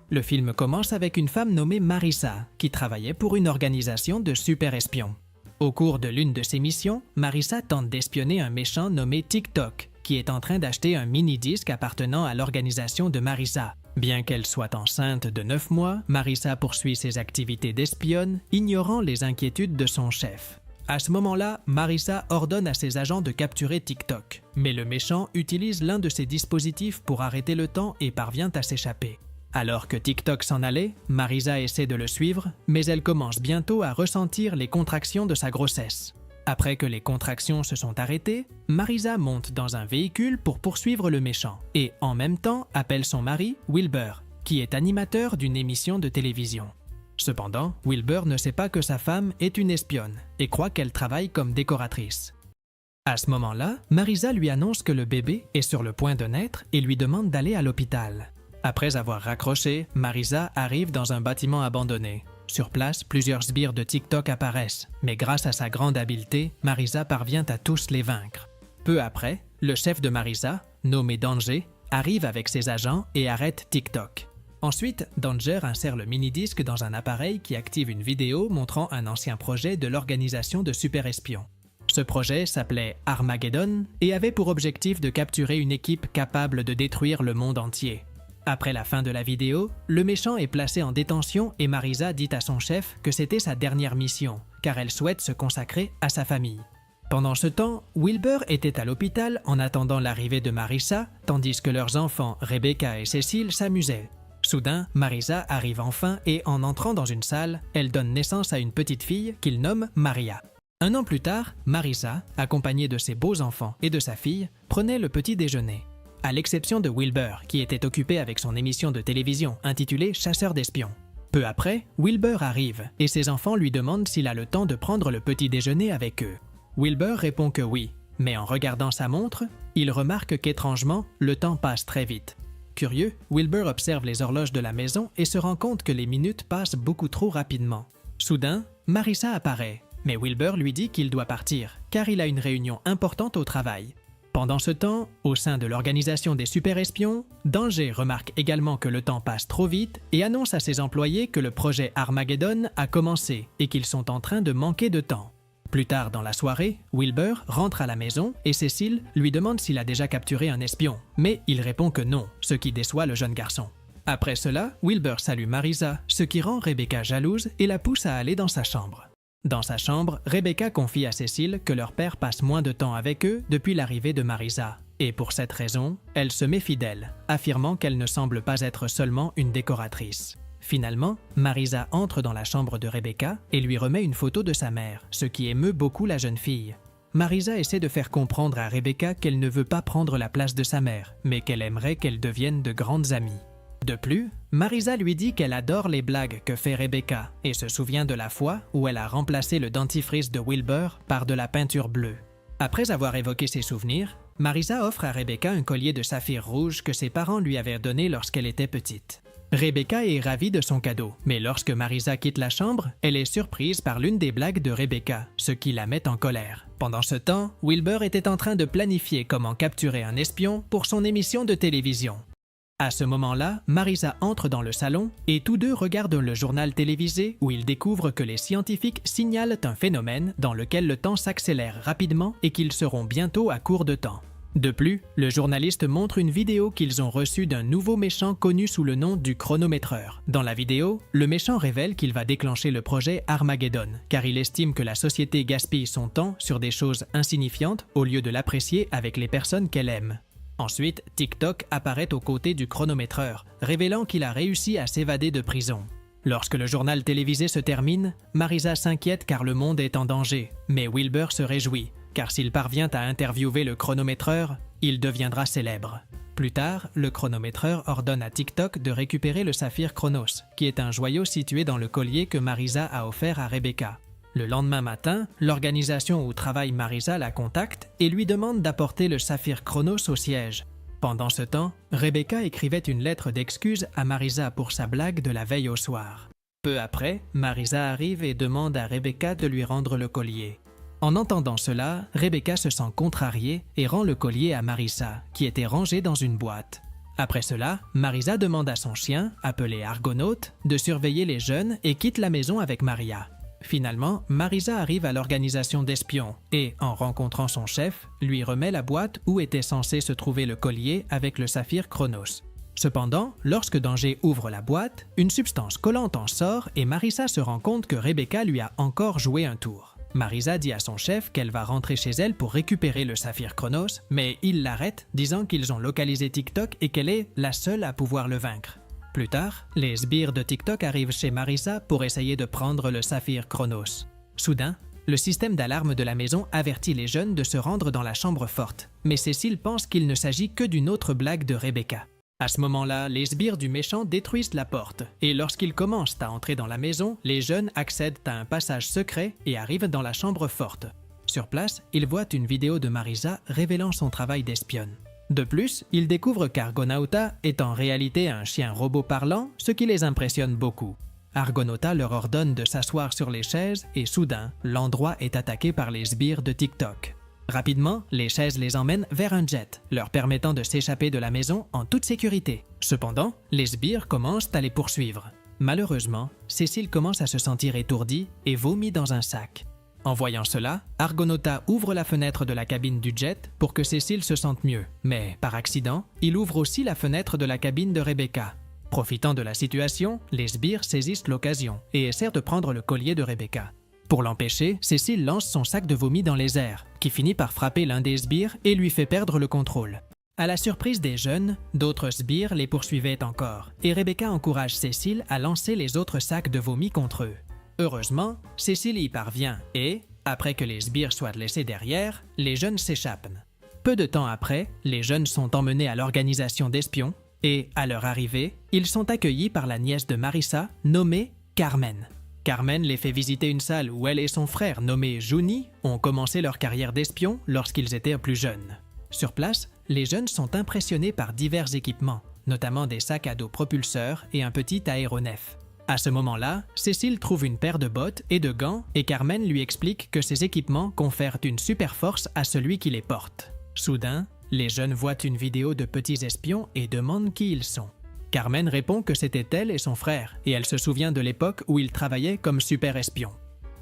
Le film commence avec une femme nommée Marissa, qui travaillait pour une organisation de super-espions. Au cours de l'une de ses missions, Marissa tente d'espionner un méchant nommé TikTok, qui est en train d'acheter un mini-disque appartenant à l'organisation de Marissa. Bien qu'elle soit enceinte de 9 mois, Marissa poursuit ses activités d'espionne, ignorant les inquiétudes de son chef. À ce moment-là, Marissa ordonne à ses agents de capturer TikTok, mais le méchant utilise l'un de ses dispositifs pour arrêter le temps et parvient à s'échapper. Alors que TikTok s'en allait, Marissa essaie de le suivre, mais elle commence bientôt à ressentir les contractions de sa grossesse. Après que les contractions se sont arrêtées, Marissa monte dans un véhicule pour poursuivre le méchant et, en même temps, appelle son mari, Wilbur, qui est animateur d'une émission de télévision. Cependant, Wilbur ne sait pas que sa femme est une espionne et croit qu'elle travaille comme décoratrice. À ce moment-là, Marissa lui annonce que le bébé est sur le point de naître et lui demande d'aller à l'hôpital. Après avoir raccroché, Marissa arrive dans un bâtiment abandonné. Sur place, plusieurs sbires de TikTok apparaissent, mais grâce à sa grande habileté, Marissa parvient à tous les vaincre. Peu après, le chef de Marissa, nommé Danger, arrive avec ses agents et arrête TikTok. Ensuite, Danger insère le mini-disque dans un appareil qui active une vidéo montrant un ancien projet de l'organisation de super-espions. Ce projet s'appelait Armageddon et avait pour objectif de capturer une équipe capable de détruire le monde entier. Après la fin de la vidéo, le méchant est placé en détention et Marissa dit à son chef que c'était sa dernière mission, car elle souhaite se consacrer à sa famille. Pendant ce temps, Wilbur était à l'hôpital en attendant l'arrivée de Marissa, tandis que leurs enfants, Rebecca et Cécile, s'amusaient. Soudain, Marissa arrive enfin et en entrant dans une salle, elle donne naissance à une petite fille qu'il nomme Maria. Un an plus tard, Marissa, accompagnée de ses beaux enfants et de sa fille, prenait le petit déjeuner. À l'exception de Wilbur, qui était occupé avec son émission de télévision intitulée « Chasseur d'espions ». Peu après, Wilbur arrive et ses enfants lui demandent s'il a le temps de prendre le petit déjeuner avec eux. Wilbur répond que oui, mais en regardant sa montre, il remarque qu'étrangement, le temps passe très vite. Curieux, Wilbur observe les horloges de la maison et se rend compte que les minutes passent beaucoup trop rapidement. Soudain, Marissa apparaît, mais Wilbur lui dit qu'il doit partir, car il a une réunion importante au travail. Pendant ce temps, au sein de l'organisation des super-espions, Danger remarque également que le temps passe trop vite et annonce à ses employés que le projet Armageddon a commencé et qu'ils sont en train de manquer de temps. Plus tard dans la soirée, Wilbur rentre à la maison et Cécile lui demande s'il a déjà capturé un espion, mais il répond que non, ce qui déçoit le jeune garçon. Après cela, Wilbur salue Marissa, ce qui rend Rebecca jalouse et la pousse à aller dans sa chambre. Dans sa chambre, Rebecca confie à Cécile que leur père passe moins de temps avec eux depuis l'arrivée de Marissa. Et pour cette raison, elle se méfie d'elle, affirmant qu'elle ne semble pas être seulement une décoratrice. Finalement, Marissa entre dans la chambre de Rebecca et lui remet une photo de sa mère, ce qui émeut beaucoup la jeune fille. Marissa essaie de faire comprendre à Rebecca qu'elle ne veut pas prendre la place de sa mère, mais qu'elle aimerait qu'elles deviennent de grandes amies. De plus, Marissa lui dit qu'elle adore les blagues que fait Rebecca et se souvient de la fois où elle a remplacé le dentifrice de Wilbur par de la peinture bleue. Après avoir évoqué ses souvenirs, Marissa offre à Rebecca un collier de saphir rouge que ses parents lui avaient donné lorsqu'elle était petite. Rebecca est ravie de son cadeau, mais lorsque Marissa quitte la chambre, elle est surprise par l'une des blagues de Rebecca, ce qui la met en colère. Pendant ce temps, Wilbur était en train de planifier comment capturer un espion pour son émission de télévision. À ce moment-là, Marissa entre dans le salon et tous deux regardent le journal télévisé où ils découvrent que les scientifiques signalent un phénomène dans lequel le temps s'accélère rapidement et qu'ils seront bientôt à court de temps. De plus, le journaliste montre une vidéo qu'ils ont reçue d'un nouveau méchant connu sous le nom du chronométreur. Dans la vidéo, le méchant révèle qu'il va déclencher le projet Armageddon, car il estime que la société gaspille son temps sur des choses insignifiantes au lieu de l'apprécier avec les personnes qu'elle aime. Ensuite, TikTok apparaît aux côtés du chronométreur, révélant qu'il a réussi à s'évader de prison. Lorsque le journal télévisé se termine, Marissa s'inquiète car le monde est en danger, mais Wilbur se réjouit, car s'il parvient à interviewer le chronométreur, il deviendra célèbre. Plus tard, le chronométreur ordonne à TikTok de récupérer le saphir Chronos, qui est un joyau situé dans le collier que Marissa a offert à Rebecca. Le lendemain matin, l'organisation où travaille Marissa la contacte et lui demande d'apporter le saphir Chronos au siège. Pendant ce temps, Rebecca écrivait une lettre d'excuse à Marissa pour sa blague de la veille au soir. Peu après, Marissa arrive et demande à Rebecca de lui rendre le collier. En entendant cela, Rebecca se sent contrariée et rend le collier à Marissa, qui était rangé dans une boîte. Après cela, Marisa demande à son chien, appelé Argonaute, de surveiller les jeunes et quitte la maison avec Maria. Finalement, Marisa arrive à l'organisation d'espions et, en rencontrant son chef, lui remet la boîte où était censé se trouver le collier avec le saphir Chronos. Cependant, lorsque Danger ouvre la boîte, une substance collante en sort et Marisa se rend compte que Rebecca lui a encore joué un tour. Marisa dit à son chef qu'elle va rentrer chez elle pour récupérer le saphir Chronos, mais il l'arrête, disant qu'ils ont localisé TikTok et qu'elle est la seule à pouvoir le vaincre. Plus tard, les sbires de TikTok arrivent chez Marisa pour essayer de prendre le saphir Chronos. Soudain, le système d'alarme de la maison avertit les jeunes de se rendre dans la chambre forte, mais Cécile pense qu'il ne s'agit que d'une autre blague de Rebecca. À ce moment-là, les sbires du méchant détruisent la porte, et lorsqu'ils commencent à entrer dans la maison, les jeunes accèdent à un passage secret et arrivent dans la chambre forte. Sur place, ils voient une vidéo de Marisa révélant son travail d'espionne. De plus, ils découvrent qu'Argonauta est en réalité un chien robot parlant, ce qui les impressionne beaucoup. Argonauta leur ordonne de s'asseoir sur les chaises et soudain, l'endroit est attaqué par les sbires de TikTok. Rapidement, les chaises les emmènent vers un jet, leur permettant de s'échapper de la maison en toute sécurité. Cependant, les sbires commencent à les poursuivre. Malheureusement, Cécile commence à se sentir étourdie et vomit dans un sac. En voyant cela, Argonauta ouvre la fenêtre de la cabine du jet pour que Cécile se sente mieux, mais par accident, il ouvre aussi la fenêtre de la cabine de Rebecca. Profitant de la situation, les sbires saisissent l'occasion et essaient de prendre le collier de Rebecca. Pour l'empêcher, Cécile lance son sac de vomi dans les airs, qui finit par frapper l'un des sbires et lui fait perdre le contrôle. À la surprise des jeunes, d'autres sbires les poursuivaient encore, et Rebecca encourage Cécile à lancer les autres sacs de vomi contre eux. Heureusement, Cécile y parvient et, après que les sbires soient laissés derrière, les jeunes s'échappent. Peu de temps après, les jeunes sont emmenés à l'organisation d'espions et, à leur arrivée, ils sont accueillis par la nièce de Marisa, nommée Carmen. Carmen les fait visiter une salle où elle et son frère, nommé Juni, ont commencé leur carrière d'espion lorsqu'ils étaient plus jeunes. Sur place, les jeunes sont impressionnés par divers équipements, notamment des sacs à dos propulseurs et un petit aéronef. À ce moment-là, Cécile trouve une paire de bottes et de gants et Carmen lui explique que ces équipements confèrent une super force à celui qui les porte. Soudain, les jeunes voient une vidéo de petits espions et demandent qui ils sont. Carmen répond que c'était elle et son frère, et elle se souvient de l'époque où ils travaillaient comme super espions.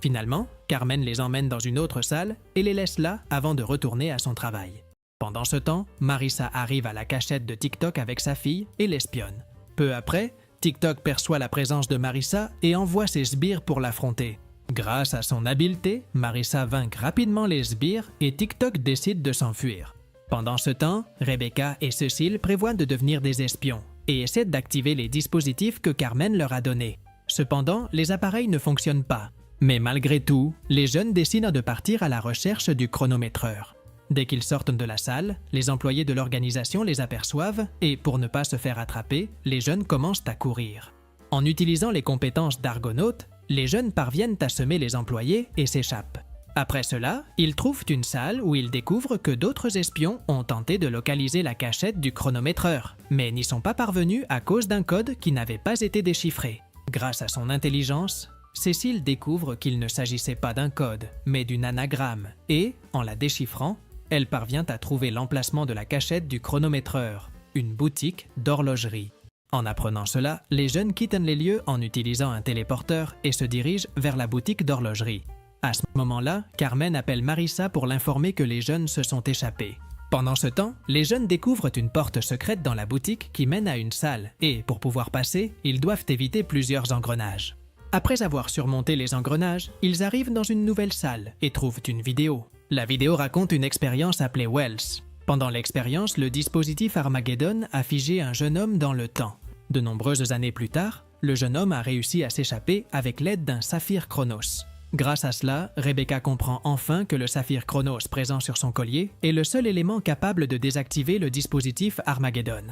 Finalement, Carmen les emmène dans une autre salle et les laisse là avant de retourner à son travail. Pendant ce temps, Marisa arrive à la cachette de TikTok avec sa fille et l'espionne. Peu après, TikTok perçoit la présence de Marisa et envoie ses sbires pour l'affronter. Grâce à son habileté, Marisa vainc rapidement les sbires et TikTok décide de s'enfuir. Pendant ce temps, Rebecca et Cécile prévoient de devenir des espions et essaient d'activer les dispositifs que Carmen leur a donnés. Cependant, les appareils ne fonctionnent pas. Mais malgré tout, les jeunes décident de partir à la recherche du chronométreur. Dès qu'ils sortent de la salle, les employés de l'organisation les aperçoivent et, pour ne pas se faire attraper, les jeunes commencent à courir. En utilisant les compétences d'Argonaute, les jeunes parviennent à semer les employés et s'échappent. Après cela, ils trouvent une salle où ils découvrent que d'autres espions ont tenté de localiser la cachette du chronométreur, mais n'y sont pas parvenus à cause d'un code qui n'avait pas été déchiffré. Grâce à son intelligence, Cécile découvre qu'il ne s'agissait pas d'un code, mais d'une anagramme, et, en la déchiffrant, elle parvient à trouver l'emplacement de la cachette du chronométreur, une boutique d'horlogerie. En apprenant cela, les jeunes quittent les lieux en utilisant un téléporteur et se dirigent vers la boutique d'horlogerie. À ce moment-là, Carmen appelle Marisa pour l'informer que les jeunes se sont échappés. Pendant ce temps, les jeunes découvrent une porte secrète dans la boutique qui mène à une salle et, pour pouvoir passer, ils doivent éviter plusieurs engrenages. Après avoir surmonté les engrenages, ils arrivent dans une nouvelle salle et trouvent une vidéo. La vidéo raconte une expérience appelée Wells. Pendant l'expérience, le dispositif Armageddon a figé un jeune homme dans le temps. De nombreuses années plus tard, le jeune homme a réussi à s'échapper avec l'aide d'un saphir Chronos. Grâce à cela, Rebecca comprend enfin que le saphir Chronos présent sur son collier est le seul élément capable de désactiver le dispositif Armageddon.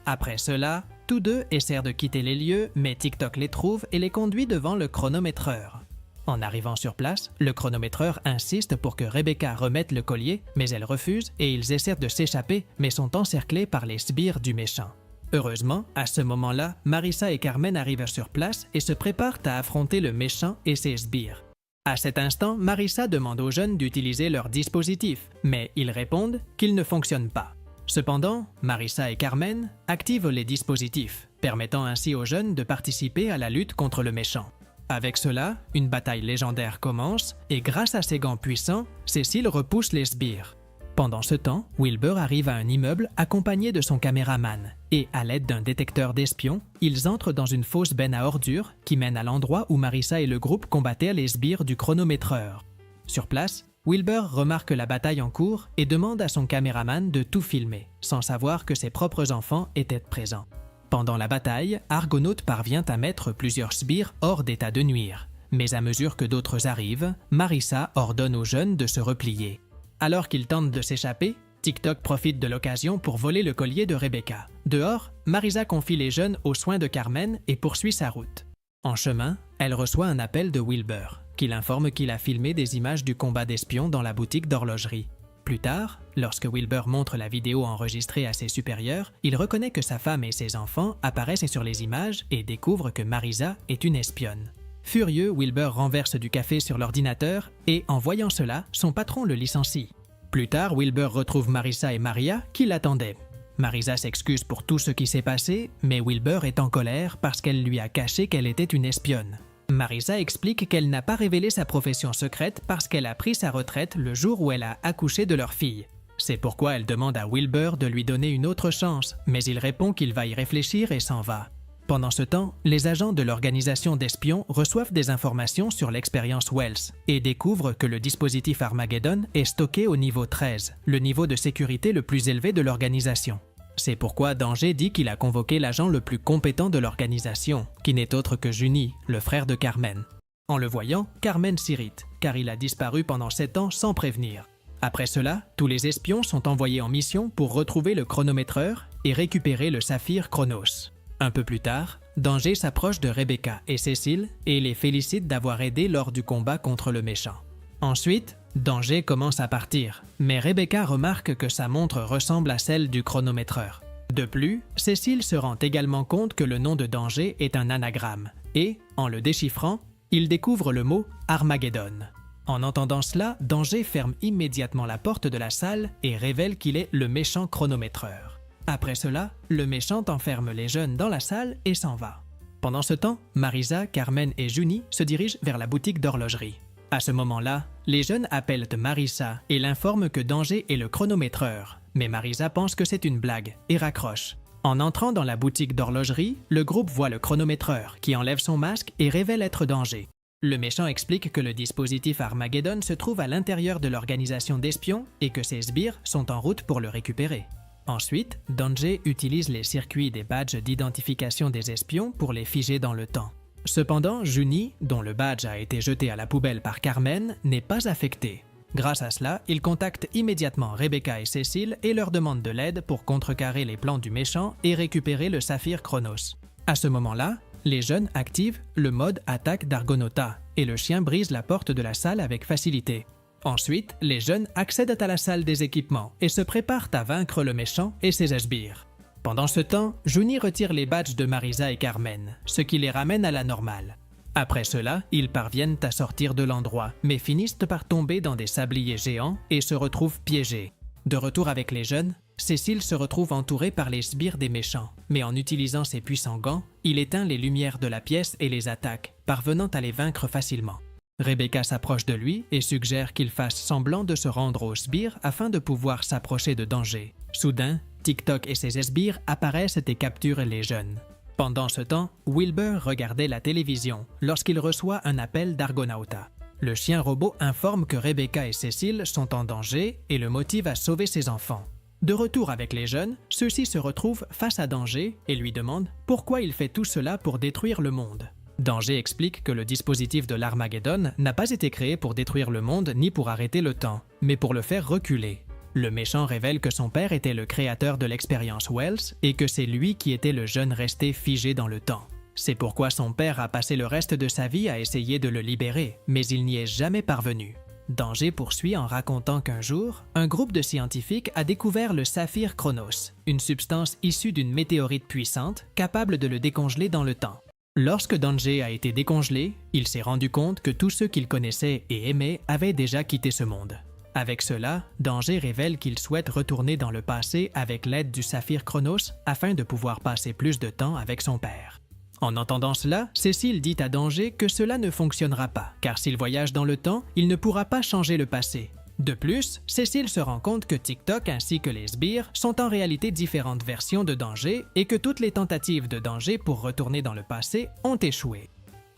Après cela, tous deux essaient de quitter les lieux, mais TikTok les trouve et les conduit devant le chronométreur. En arrivant sur place, le chronométreur insiste pour que Rebecca remette le collier, mais elle refuse et ils essaient de s'échapper, mais sont encerclés par les sbires du méchant. Heureusement, à ce moment-là, Marisa et Carmen arrivent sur place et se préparent à affronter le méchant et ses sbires. À cet instant, Marisa demande aux jeunes d'utiliser leur dispositif, mais ils répondent qu'ils ne fonctionnent pas. Cependant, Marissa et Carmen activent les dispositifs, permettant ainsi aux jeunes de participer à la lutte contre le méchant. Avec cela, une bataille légendaire commence et grâce à ses gants puissants, Cécile repousse les sbires. Pendant ce temps, Wilbur arrive à un immeuble accompagné de son caméraman et, à l'aide d'un détecteur d'espions, ils entrent dans une fausse benne à ordures qui mène à l'endroit où Marissa et le groupe combattaient les sbires du chronométreur. Sur place, Wilbur remarque la bataille en cours et demande à son caméraman de tout filmer, sans savoir que ses propres enfants étaient présents. Pendant la bataille, Argonaute parvient à mettre plusieurs sbires hors d'état de nuire. Mais à mesure que d'autres arrivent, Marissa ordonne aux jeunes de se replier. Alors qu'ils tentent de s'échapper, TikTok profite de l'occasion pour voler le collier de Rebecca. Dehors, Marissa confie les jeunes aux soins de Carmen et poursuit sa route. En chemin, elle reçoit un appel de Wilbur, qui l'informe qu'il a filmé des images du combat d'espions dans la boutique d'horlogerie. Plus tard, lorsque Wilbur montre la vidéo enregistrée à ses supérieurs, il reconnaît que sa femme et ses enfants apparaissent sur les images et découvre que Marissa est une espionne. Furieux, Wilbur renverse du café sur l'ordinateur et, en voyant cela, son patron le licencie. Plus tard, Wilbur retrouve Marissa et Maria qui l'attendaient. Marissa s'excuse pour tout ce qui s'est passé, mais Wilbur est en colère parce qu'elle lui a caché qu'elle était une espionne. Marissa explique qu'elle n'a pas révélé sa profession secrète parce qu'elle a pris sa retraite le jour où elle a accouché de leur fille. C'est pourquoi elle demande à Wilbur de lui donner une autre chance, mais il répond qu'il va y réfléchir et s'en va. Pendant ce temps, les agents de l'organisation d'espions reçoivent des informations sur l'expérience Wells et découvrent que le dispositif Armageddon est stocké au niveau 13, le niveau de sécurité le plus élevé de l'organisation. C'est pourquoi Danger dit qu'il a convoqué l'agent le plus compétent de l'organisation, qui n'est autre que Juni, le frère de Carmen. En le voyant, Carmen s'irrite, car il a disparu pendant 7 ans sans prévenir. Après cela, tous les espions sont envoyés en mission pour retrouver le chronométreur et récupérer le saphir Chronos. Un peu plus tard, Danger s'approche de Rebecca et Cécile et les félicite d'avoir aidé lors du combat contre le méchant. Ensuite, Danger commence à partir, mais Rebecca remarque que sa montre ressemble à celle du chronométreur. De plus, Cécile se rend également compte que le nom de Danger est un anagramme et, en le déchiffrant, il découvre le mot Armageddon. En entendant cela, Danger ferme immédiatement la porte de la salle et révèle qu'il est le méchant chronométreur. Après cela, le méchant enferme les jeunes dans la salle et s'en va. Pendant ce temps, Marissa, Carmen et Juni se dirigent vers la boutique d'horlogerie. À ce moment-là, les jeunes appellent Marissa et l'informent que Danger est le chronométreur, mais Marissa pense que c'est une blague et raccroche. En entrant dans la boutique d'horlogerie, le groupe voit le chronométreur qui enlève son masque et révèle être Danger. Le méchant explique que le dispositif Armageddon se trouve à l'intérieur de l'organisation d'espions et que ses sbires sont en route pour le récupérer. Ensuite, Danger utilise les circuits des badges d'identification des espions pour les figer dans le temps. Cependant, Juni, dont le badge a été jeté à la poubelle par Carmen, n'est pas affecté. Grâce à cela, il contacte immédiatement Rebecca et Cécile et leur demande de l'aide pour contrecarrer les plans du méchant et récupérer le saphir Chronos. À ce moment-là, les jeunes activent le mode attaque d'Argonauta et le chien brise la porte de la salle avec facilité. Ensuite, les jeunes accèdent à la salle des équipements et se préparent à vaincre le méchant et ses sbires. Pendant ce temps, Juni retire les badges de Marissa et Carmen, ce qui les ramène à la normale. Après cela, ils parviennent à sortir de l'endroit, mais finissent par tomber dans des sabliers géants et se retrouvent piégés. De retour avec les jeunes, Cécile se retrouve entourée par les sbires des méchants, mais en utilisant ses puissants gants, il éteint les lumières de la pièce et les attaque, parvenant à les vaincre facilement. Rebecca s'approche de lui et suggère qu'il fasse semblant de se rendre aux sbires afin de pouvoir s'approcher de Danger. Soudain, TikTok et ses sbires apparaissent et capturent les jeunes. Pendant ce temps, Wilbur regardait la télévision lorsqu'il reçoit un appel d'Argonauta. Le chien robot informe que Rebecca et Cécile sont en danger et le motive à sauver ses enfants. De retour avec les jeunes, ceux-ci se retrouvent face à Danger et lui demandent pourquoi il fait tout cela pour détruire le monde. Danger explique que le dispositif de l'Armageddon n'a pas été créé pour détruire le monde ni pour arrêter le temps, mais pour le faire reculer. Le méchant révèle que son père était le créateur de l'expérience Wells et que c'est lui qui était le jeune resté figé dans le temps. C'est pourquoi son père a passé le reste de sa vie à essayer de le libérer, mais il n'y est jamais parvenu. Danger poursuit en racontant qu'un jour, un groupe de scientifiques a découvert le saphir Chronos, une substance issue d'une météorite puissante capable de le décongeler dans le temps. Lorsque Danger a été décongelé, il s'est rendu compte que tous ceux qu'il connaissait et aimait avaient déjà quitté ce monde. Avec cela, Danger révèle qu'il souhaite retourner dans le passé avec l'aide du saphir Chronos afin de pouvoir passer plus de temps avec son père. En entendant cela, Cécile dit à Danger que cela ne fonctionnera pas, car s'il voyage dans le temps, il ne pourra pas changer le passé. De plus, Cécile se rend compte que TikTok ainsi que les sbires sont en réalité différentes versions de Danger et que toutes les tentatives de Danger pour retourner dans le passé ont échoué.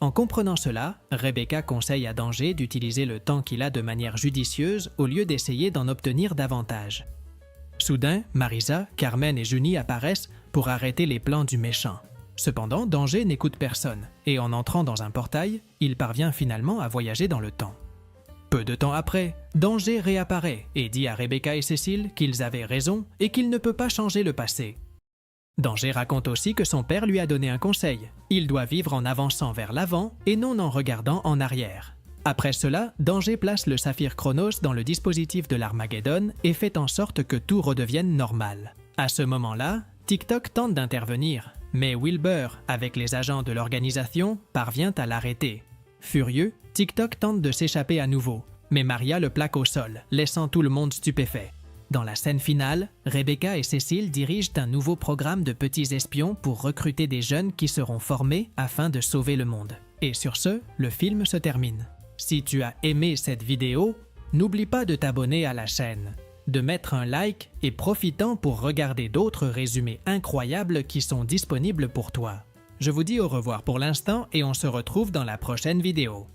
En comprenant cela, Rebecca conseille à Danger d'utiliser le temps qu'il a de manière judicieuse au lieu d'essayer d'en obtenir davantage. Soudain, Marisa, Carmen et Junie apparaissent pour arrêter les plans du méchant. Cependant, Danger n'écoute personne et en entrant dans un portail, il parvient finalement à voyager dans le temps. Peu de temps après, Danger réapparaît et dit à Rebecca et Cécile qu'ils avaient raison et qu'il ne peut pas changer le passé. Danger raconte aussi que son père lui a donné un conseil. Il doit vivre en avançant vers l'avant et non en regardant en arrière. Après cela, Danger place le saphir Chronos dans le dispositif de l'Armageddon et fait en sorte que tout redevienne normal. À ce moment-là, TikTok tente d'intervenir, mais Wilbur, avec les agents de l'organisation, parvient à l'arrêter. Furieux, TikTok tente de s'échapper à nouveau, mais Maria le plaque au sol, laissant tout le monde stupéfait. Dans la scène finale, Rebecca et Cécile dirigent un nouveau programme de petits espions pour recruter des jeunes qui seront formés afin de sauver le monde. Et sur ce, le film se termine. Si tu as aimé cette vidéo, n'oublie pas de t'abonner à la chaîne, de mettre un like et profitant pour regarder d'autres résumés incroyables qui sont disponibles pour toi. Je vous dis au revoir pour l'instant et on se retrouve dans la prochaine vidéo.